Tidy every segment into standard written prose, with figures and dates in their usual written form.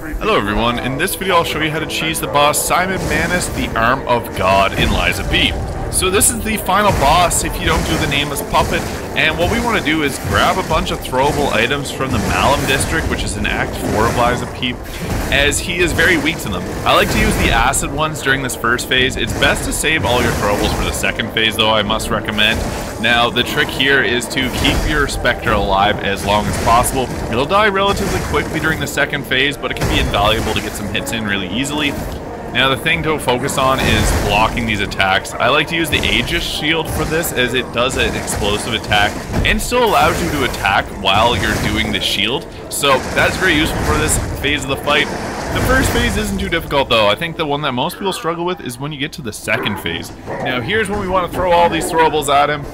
Hello everyone, in this video I'll show you how to cheese the boss SImon Manus, the Arm of God in Lies of P. So this is the final boss if you don't do the Nameless Puppet, and what we want to do is grab a bunch of throwable items from the Malum district, which is in Act 4 of Lies of P, as he is very weak to them. I like to use the acid ones during this first phase. It's best to save all your throwables for the second phase though, I must recommend. Now the trick here is to keep your Spectre alive as long as possible. It'll die relatively quickly during the second phase, but it can be invaluable to get some hits in really easily. Now the thing to focus on is blocking these attacks. I like to use the Aegis shield for this, as it does an explosive attack and still allows you to attack while you're doing the shield. So that's very useful for this phase of the fight. The first phase isn't too difficult though. I think the one that most people struggle with is when you get to the second phase. Now here's when we want to throw all these throwables at him,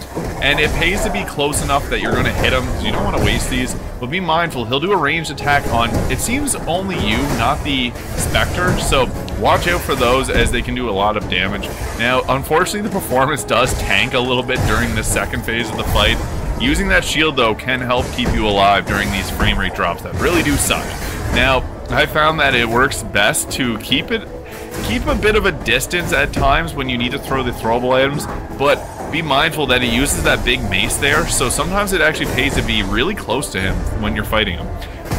and it pays to be close enough that you're going to hit him, because you don't want to waste these. But be mindful, he'll do a ranged attack on, it seems, only you, not the Spectre, so watch out for those as they can do a lot of damage. Now unfortunately the performance does tank a little bit during the second phase of the fight. Using that shield though can help keep you alive during these frame rate drops that really do suck. Now I found that it works best to keep a bit of a distance at times when you need to throw the throwable items, but be mindful that he uses that big mace there, so sometimes it actually pays to be really close to him when you're fighting him.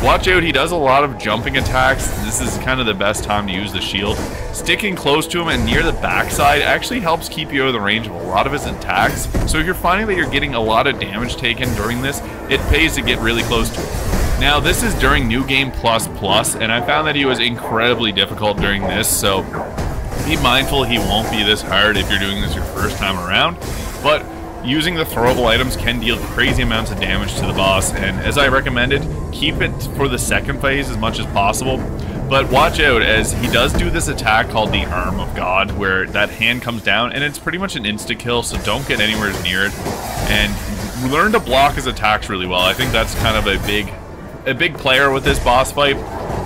Watch out, he does a lot of jumping attacks. This is kind of the best time to use the shield. Sticking close to him and near the backside actually helps keep you out of the range of a lot of his attacks, so if you're finding that you're getting a lot of damage taken during this, it pays to get really close to him. Now this is during New Game Plus Plus, and I found that he was incredibly difficult during this, so be mindful he won't be this hard if you're doing this your first time around, but using the throwable items can deal crazy amounts of damage to the boss, and as I recommended, keep it for the second phase as much as possible. But watch out, as he does do this attack called the Arm of God, where that hand comes down, and it's pretty much an insta-kill, so don't get anywhere near it, and learn to block his attacks really well. I think that's kind of a big player with this boss fight.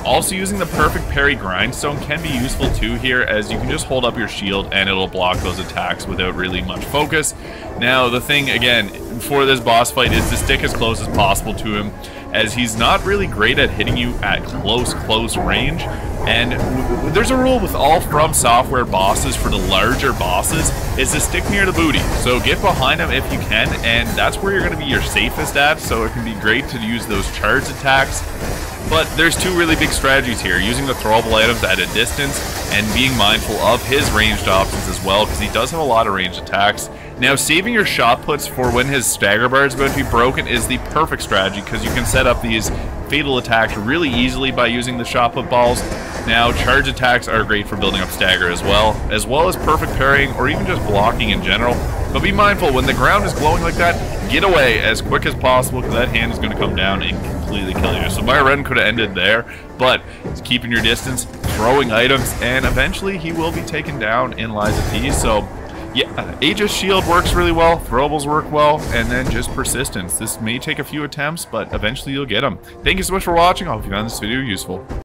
Also, using the perfect parry grindstone can be useful too here, as you can just hold up your shield and it'll block those attacks without really much focus. Now the thing again for this boss fight is to stick as close as possible to him, as he's not really great at hitting you at close range. And there's a rule with all From Software bosses for the larger bosses is to stick near the booty. So get behind him if you can, and that's where you're going to be your safest at, so it can be great to use those charge attacks. But there's two really big strategies here, using the throwable items at a distance and being mindful of his ranged options as well, because he does have a lot of ranged attacks. Now saving your shot puts for when his stagger bar is going to be broken is the perfect strategy, because you can set up these fatal attacks really easily by using the shot put balls. Now charge attacks are great for building up stagger as well as perfect parrying or even just blocking in general. But be mindful, when the ground is glowing like that, get away as quick as possible, because that hand is going to come down and completely kill you. So my run could have ended there, but keeping your distance, throwing items, and eventually he will be taken down in Lies of P. So yeah, Aegis shield works really well, throwables work well, and then just persistence. This may take a few attempts, but eventually you'll get them. Thank you so much for watching. I hope you found this video useful.